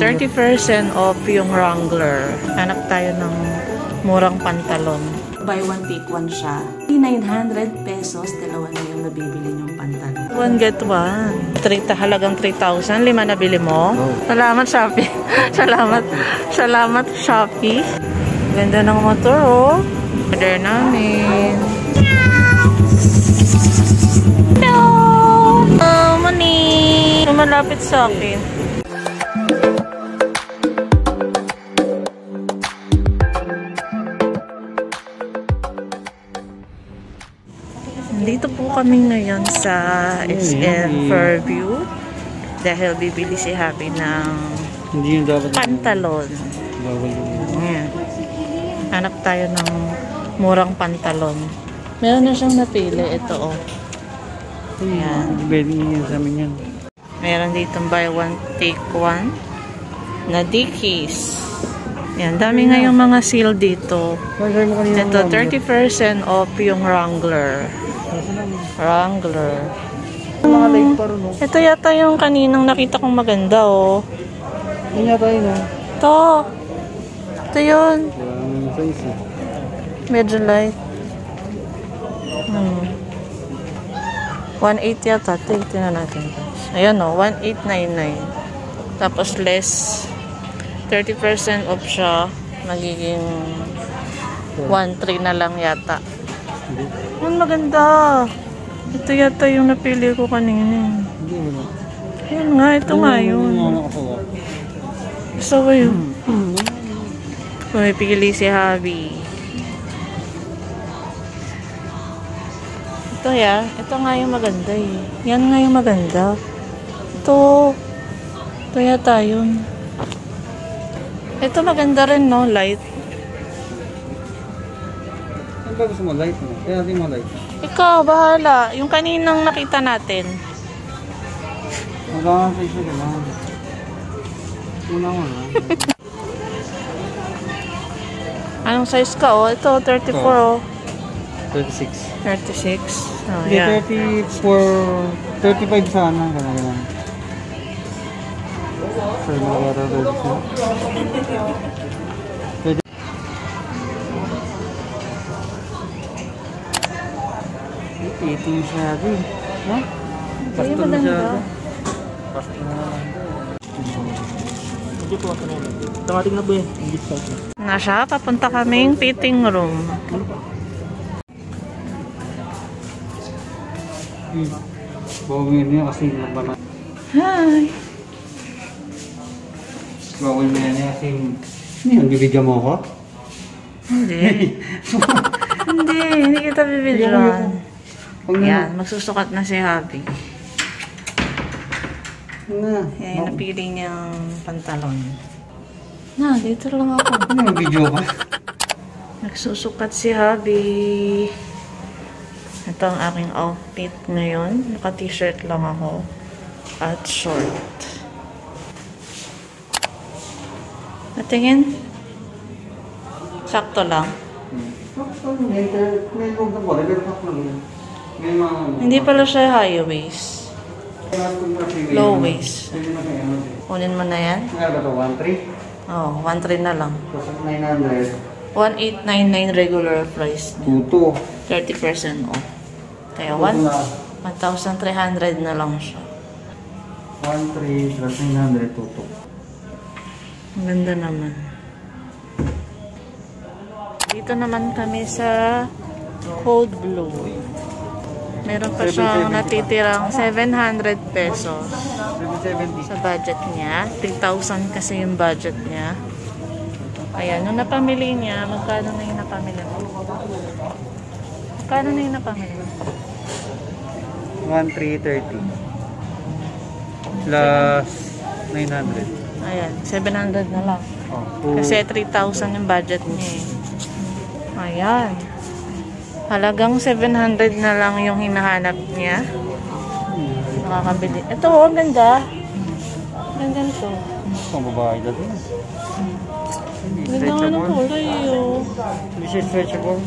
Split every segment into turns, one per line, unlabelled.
30% off yung Wrangler. Hanap tayo ng murang pantalon. Buy one, take one siya. 900 pesos, dalawa na yung nabibili yung pantalon. One get one. Halagang 3,000. 5 nabili mo? Oh. Salamat, Shopee. Salamat, Shopee. Ganda ng motor, oh. Order namin. Hello! Oh, money! Malapit sa akin. Dito po kami ngayon sa SM Fairview dahil bibili si Happy ng pantalon. Ayan. Hanap tayo ng murang pantalon. Meron na siyang napili. Ito, oh. Ayan. Meron dito buy one, take one na Dickies. Ayan. Dami ngayong mga sale dito. Ito, 30% off yung Wrangler. Ito yata yung kaninang nakita kong maganda, oh.
Yan yata yun, oh.
Ito yun. Medyo light. 1.8 yata. Tingnan natin. Ayan, oh. 1.899. Tapos less 30% off siya. Magiging 1.3 na lang yata. Ang maganda. Ito yata yung napili ko kanina. Ayan nga, ito nga yun. Gusto ko yun. Pumipili si Javi. Ito ya. Ito nga yung maganda eh. Yan nga yung maganda. Ito. Ito yata yun. Ito maganda rin, no? Light.
Ano ba gusto mo? Light mo? Kaya natin mo light.
Ikaw, bahala. Yung kaninang nakita natin.
Magkakaroon sa isa ka lang. Una mo na.
Anong size ka, oh? Ito, 34, oh.
36.
36? Oh,
hindi,
yeah.
34, 35 sana. Ganun. Sir, magkakaroon 36. Ito yung masyado eh. Ha? Pasto masyado. Pasto na naman. Hindi po ako na yun. Tamating na po yan.
Na siya, papunta kaming fitting room.
Bawin niya kasi nabaman.
Hi!
Bawin niya kasi bibigyan mo ako?
Hindi. Hindi kita bibigyan. Yan, magsusukat na si Happy. Yan yung napili niyang pantalon. Na, dito lang ako.
Ano yung video ka?
Nagsusukat si Happy. Ito ang aking outfit ngayon. Naka-t-shirt lang ako. At short. Natingin? Sakto lang. Hindi pala siya high waist. Low waist. Kunin mo na yan?
Ano ba ito? 1.3?
Oo, 1.3 na lang.
900.
1.899 regular price.
2.2.
30% off. Kaya 1,300 na lang siya.
1.3 plus 900, 2.2.
Ang ganda naman. Dito naman kami sa Cold Blue. Meron pa siyang natitirang 700 pesos sa budget niya. 3,000 kasi yung budget niya. Ayan, nung napamili niya, magkano na yung napamili mo? Magkano na yung napamili mo?
1,330 plus 900.
Ayan, 700 na lang. Kasi 3,000 yung budget niya eh. Ayan. Halagang 700 na lang yung hinahanap niya. Makakabili. Ito, ang ganda. Ganda nito.
Ang babae dati.
Ganda nga ng kulay yun.
Hindi siya stretchable.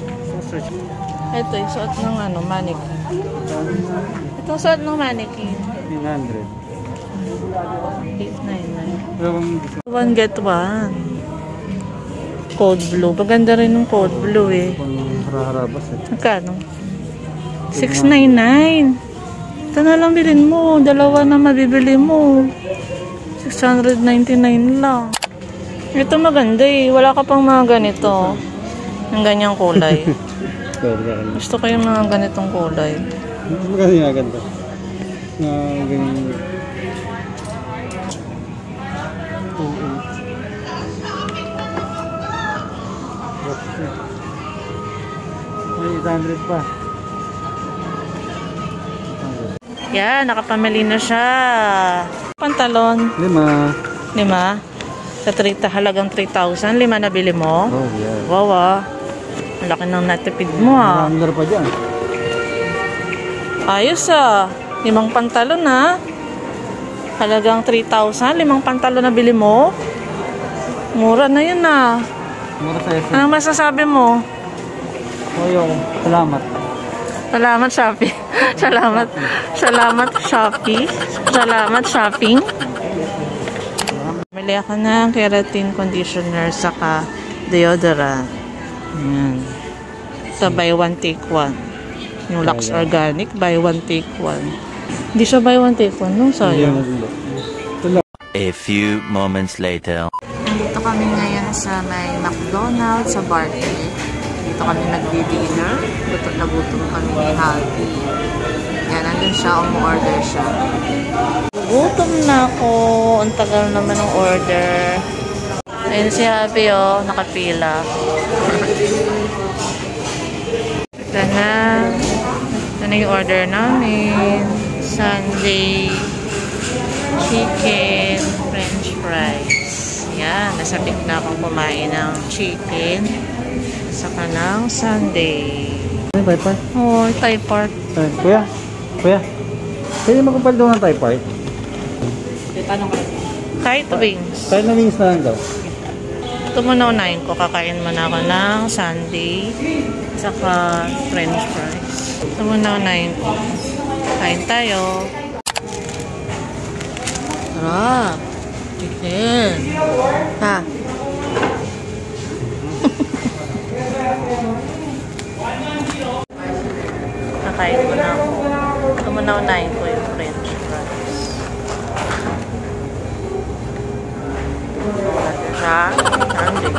Ito, yung suot ng mannequin. Ito, suot ng mannequin.
900.
899. One get one. Code blue. Maganda rin yung code blue eh.
Harabas eh.
Magkano? 699. Ito na lang bilhin mo. Dalawa na mabibili mo. 699 lang. Ito maganda eh. Wala ka pang mga ganito. Ang ganyang kulay. Gusto ko yung mga ganitong kulay.
Maganda yung ganda. Ganyan. May 800 pa.
Yan, nakapamili na siya. Pantalon.
5.
5. Sa halagang 3,000. 5 na bili mo?
Oh, yeah.
Wow, ang laki ng natipid mo ah.
Marami pa dyan.
Ayos ah. 5 pantalon ah. Halagang 3,000. 5 pantalon na bili mo? Mura na yun ah.
Mura sa SM.
Anong masasabi mo?
Salamat.
Salamat Shopee. Salamat. Salamat Shopee. Salamat shopping. Bili ako ng keratin conditioner saka deodorant. Ayan. Sa buy one take one. Yung Lux Organic buy one take one. Hindi siya buy one take one, no? Sayang.
A few moments later.
Nandito kami ngayon sa may McDonald's sa Bartlett. Dito kami nagdi-dinner. Gutom na gutom kami ni Happy. Yan, nandun siya. Umu-order siya. Gutom na ako. Ang tagal naman ng order. Ayun si Happy, oh. Nakapila. Ito na. Ito na yung order namin. Sunday chicken french fries. Yan. Nasabik na akong kumain ng chicken. Saka ng Sunday.
Ano Thai part?
Oh, Thai part.
Kuya, pwede magkumpal doon ng Thai part?
Kahit wings.
Kahit na wings na lang daw.
Ito muna unahin ko. Kakain muna ako ng Sunday. Saka french fries. Ito muna unahin ko. Kain tayo. Sarap. Chicken. Ha? Kakain ko na ako. Ito muna unahin ko yung french fries. Sa Sunday.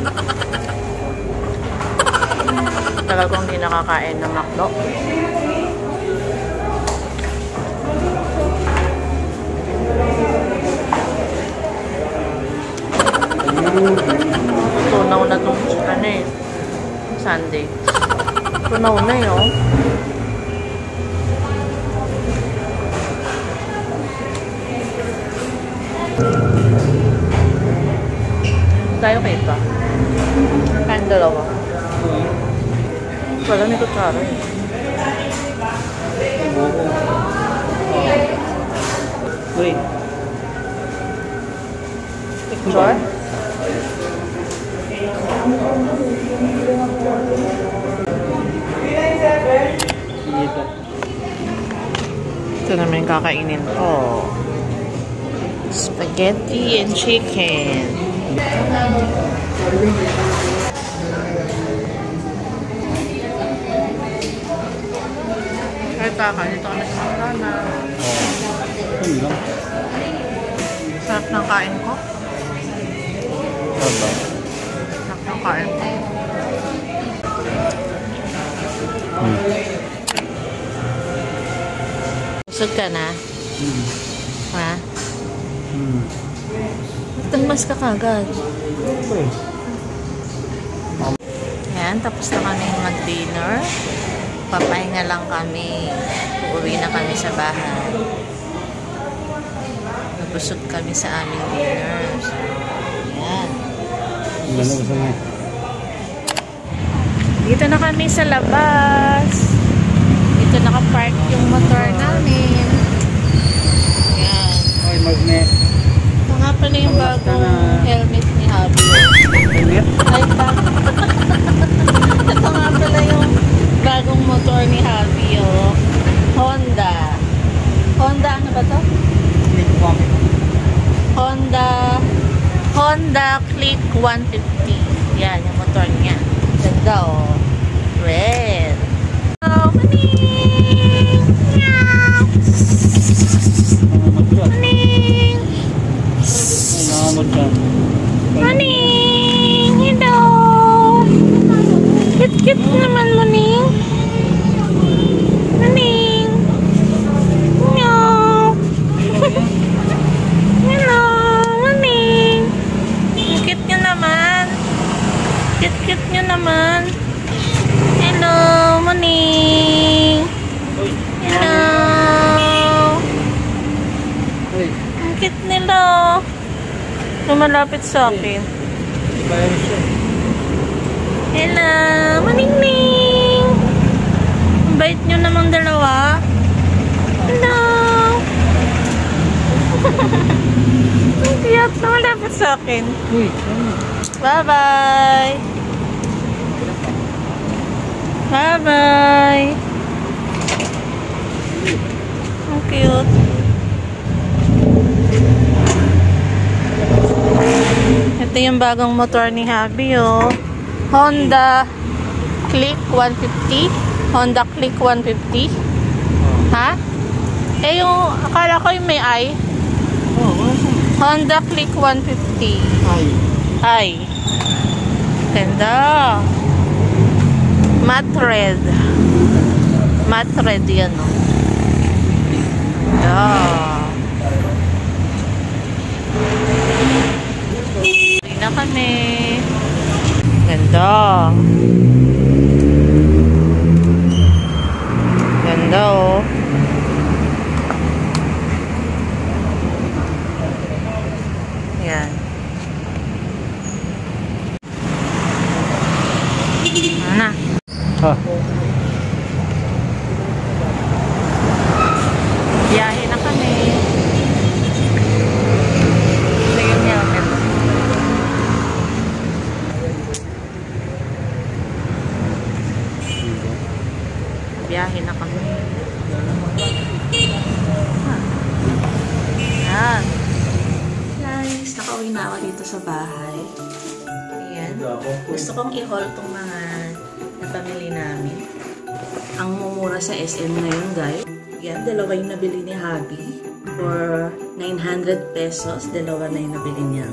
Tagal kong hindi nakakain ng McDo. Tunaw na itong chicken eh. Sunday. Tunaw na yun, oh. Tayo kayo pa. Kain dalawa. Wala may kutsara eh.
Wait.
Picture? Ito naman yung kakainin ko. Spaghetti and chicken. Kahit kakain ito kami sa McDonald's.
Ano lang?
Sarap ng kain ko. Sarap ng kain ko. Busog ka na? Ha? Nagtangmas ka kagad. Yan, tapos na kami mag-dinner. Papahinga lang kami. Uuwi na kami sa bahay. Nabusog kami sa aming dinner. So, yan. Dito na kami sa labas. Dito nakapark yung motor namin. Yan.
Ay, magnet.
Ito nga pala yung bagong helmet ni Habi.
Helmet?
Ay, ito nga pala yung bagong motor ni Habi, oh. Honda. Honda, ano ba to?
Hindi ko kami.
Honda Click 150. Yan, yung motor niya. Ganda oh. Red. Oh, maning! Meow! Maning! Maning! Hello! Cute-cute naman, Maning. Maning! Meow! Hello, Maning! Ang cute nyo naman. Cute-cute nyo naman. Hello, Maning! Hello! Ang cute nila. Lumalapit sa akin. Hello, Maning-ning! Ang bait nyo namang dalawa. Hello! Ang cute. Lumalapit sa akin. Bye-bye! Bye-bye! Ang cute. Ito yung bagong motor ni Habi, oh. Honda Click 150. Honda Click 150. Ha? Eh, yung akala ko yung may I. Honda Click 150. Ay. Ganda. Matte red. Matte red yan, oh. Ganda. Uwi na kami. Ganda. Ganda, oh. Yan. Ano?
Ha?
Biyahe na kami. Tingnan niya ako. Biyahe na kami. Yan. Guys, nakauwi na ako dito sa bahay. Ayan. Gusto kong i-haul tong mga napamili namin. Ang mumura sa SM ngayon, guys. Yan, dalawa yung nabili ni Habi. For 900 pesos, dalawa na yung nabili niya.